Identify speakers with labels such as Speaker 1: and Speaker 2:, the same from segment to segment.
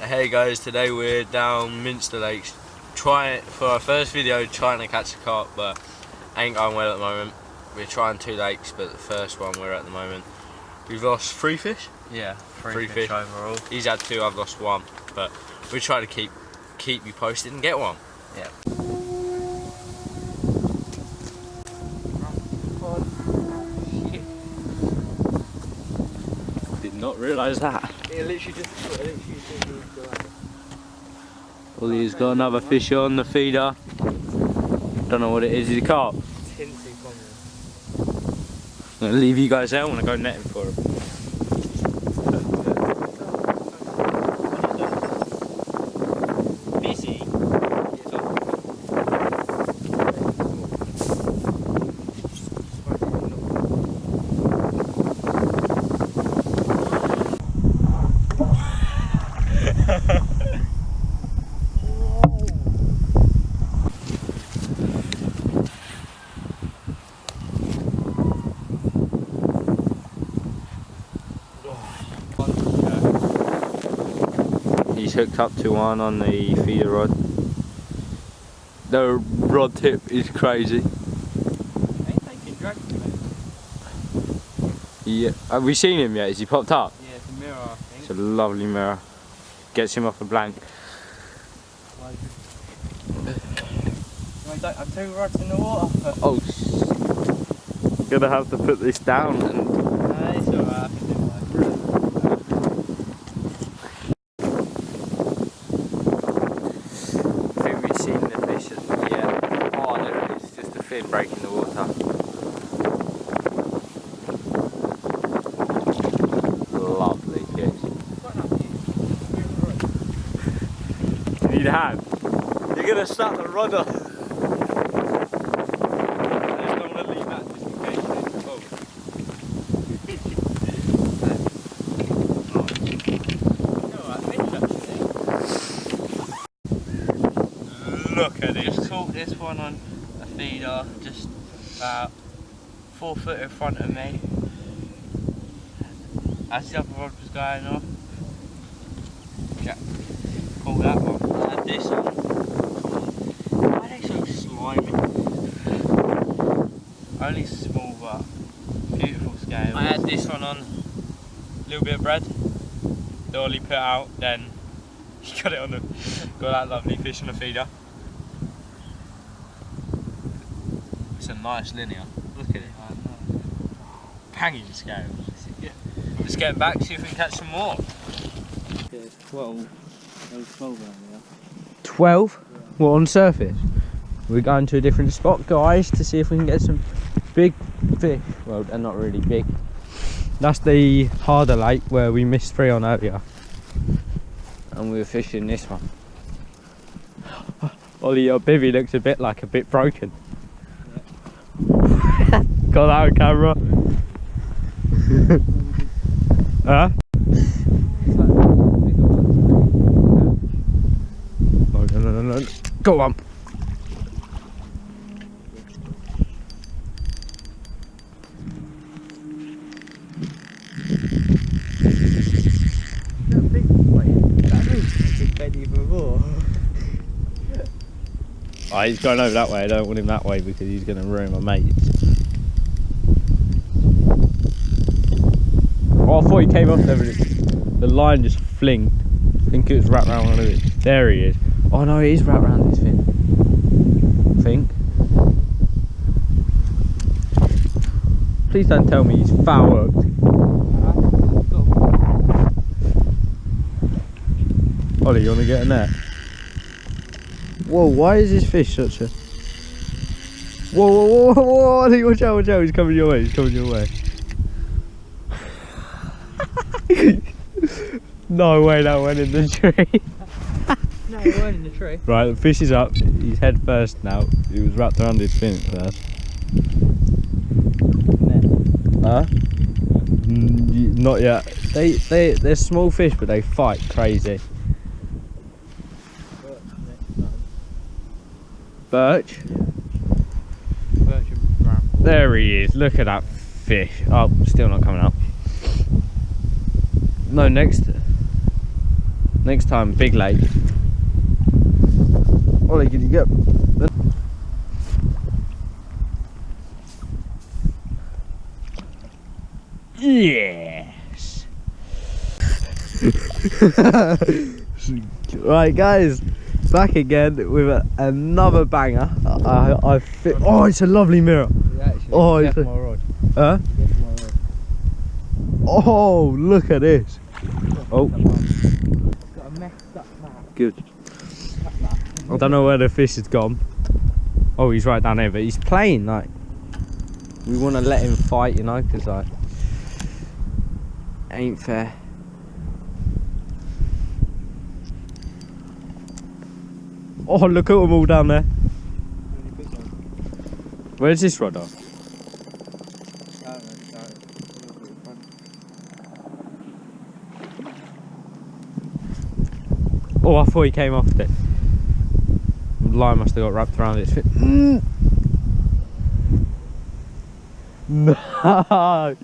Speaker 1: Hey guys, today we're down Minster Lakes for our first video trying to catch a carp, but ain't going well at the moment. We're trying 2 lakes, but the first one we're at the moment. We've lost 3 fish?
Speaker 2: Yeah, 3 fish overall.
Speaker 1: He's had 2, I've lost 1, but we try to keep you posted and get one.
Speaker 2: Yeah.
Speaker 1: Did not realise that.
Speaker 2: It literally just
Speaker 1: Ollie's got another fish on the feeder. Don't know what it is. Is it a carp?
Speaker 2: It's hinting from
Speaker 1: I'm going to leave you guys there. I want to go netting for him. Busy? He's hooked up to one on the feeder rod. The rod tip is crazy.
Speaker 2: Ain't taking drag today.
Speaker 1: Yeah. Have we seen him yet? Has he popped up?
Speaker 2: Yeah, it's a mirror, I think.
Speaker 1: It's a lovely mirror. Gets him off a blank.
Speaker 2: I'm 2 rods in the water.
Speaker 1: Oh, gonna have to put this down.
Speaker 2: It's alright, I can do
Speaker 1: Fin breaking the water. Lovely fish. You need a hand? You're gonna start the rudder. I just don't want to leave that just in case it's Look at this.
Speaker 2: Just caught this one on a feeder, just about 4 foot in front of me. As the other rod was going off, yeah, caught that one. I had this one. Why are they so slimy? Only small but beautiful scale. I had this one on, a little bit of bread. The ollie put out, then he got it on the, got that lovely fish on the feeder. It's a nice linear. Look at it. Banging scale. Let's get back, see if we can catch some more.
Speaker 3: Yeah, 12. There was 12 around there.
Speaker 1: 12? Yeah. What, on surface? We're going to a different spot, guys, to see if we can get some big fish. Well, they're not really big. That's the harder lake where we missed 3 on earlier. And we were fishing this one. Ollie, your bivvy looks a bit broken. Got that on camera. Huh? No. Go on. Oh, he's going over that way. I don't want him that way because he's going to ruin my mates. Oh, I thought he came off there, but the line just flinged. I think it was wrapped around one of it. There he is. Oh no, it is wrapped around his fin. I think. Please don't tell me he's foul hooked. Ollie, you want to get a net? Whoa, why is this fish such a... Whoa, Ollie, watch out, he's coming your way, No way that went in the tree.
Speaker 2: No, it weren't in the tree.
Speaker 1: Right, the fish is up. He's head first now. He was wrapped around his fin first. Huh? Not yet. They're small fish, but they fight crazy. Birch?
Speaker 2: Birch and brown.
Speaker 1: There he is. Look at that fish. Oh, still not coming up. No, next. Next time, big lake. Ollie, can you get? Yes. Right, guys, back again with another banger. Oh, it's a lovely mirror. Oh, it's a,
Speaker 3: my rod.
Speaker 1: huh?
Speaker 3: That's my rod.
Speaker 1: Oh, look at this. Oh,
Speaker 3: It's got a messed up map.
Speaker 1: good. I don't know where the fish has gone. Oh, he's right down there, but he's playing. Like, we want to let him fight, you know, because like, ain't fair. Oh, look at them all down there. Where's this rod off? Oh, I thought he came off it. The line must have got wrapped around its feet. No! A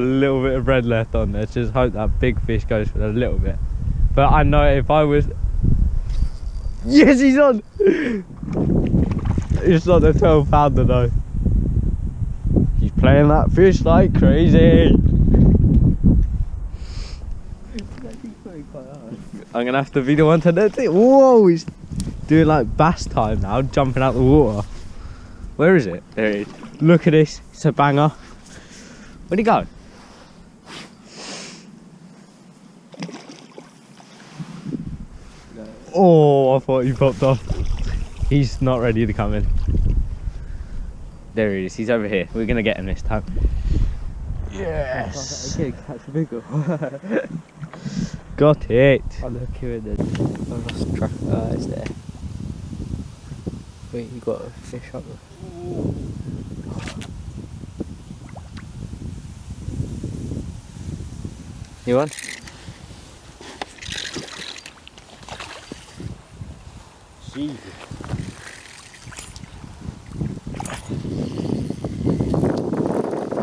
Speaker 1: little bit of bread left on there. Just hope that big fish goes for a little bit. But I know if I was... Yes, he's on! It's not a 12 pounder though. He's playing that fish like crazy. I'm gonna have to be the one to net it. Whoa, he's doing like bass time now, jumping out the water. Where is it? There it is. Look at this, it's a banger. Where'd he go? Oh, I thought he popped off. He's not ready to come in. There he is, he's over here. We're gonna get him this time. Yes!
Speaker 3: Okay, catch a big one.
Speaker 1: Got it!
Speaker 3: Oh, look here it is. I lost track. It's there. Wait, you got a fish up there.
Speaker 1: You want? Jesus.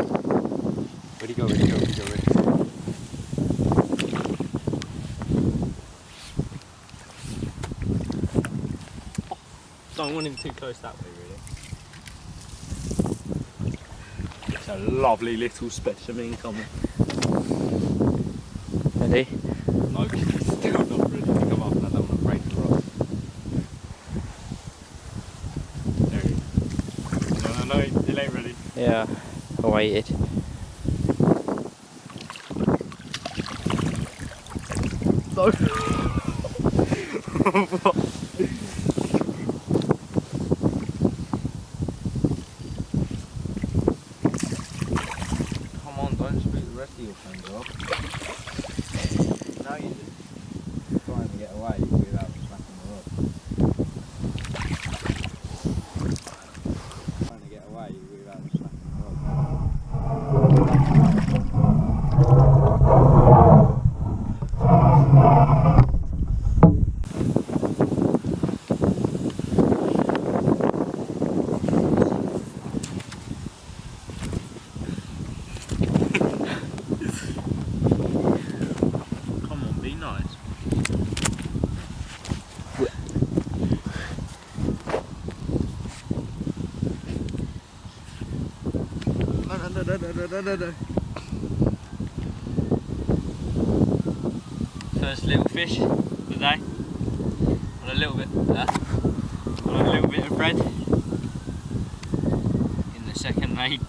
Speaker 1: Where'd he go? Where'd he go? Where'd he go? Where'd he go? Don't want him too close that way, really. It's a lovely little specimen coming.
Speaker 3: Ready?
Speaker 1: No, he's still not ready to come up and I don't want to break the rock. There he is. No, he still ain't ready.
Speaker 3: Yeah, I waited.
Speaker 1: No. Come on, don't split the rest of your friends off. Now you're just trying to get away without smacking the rod. Trying to get away without smacking the rod. Come on, be nice. No. First little fish today. On a little bit on a little bit of bread in the second mate.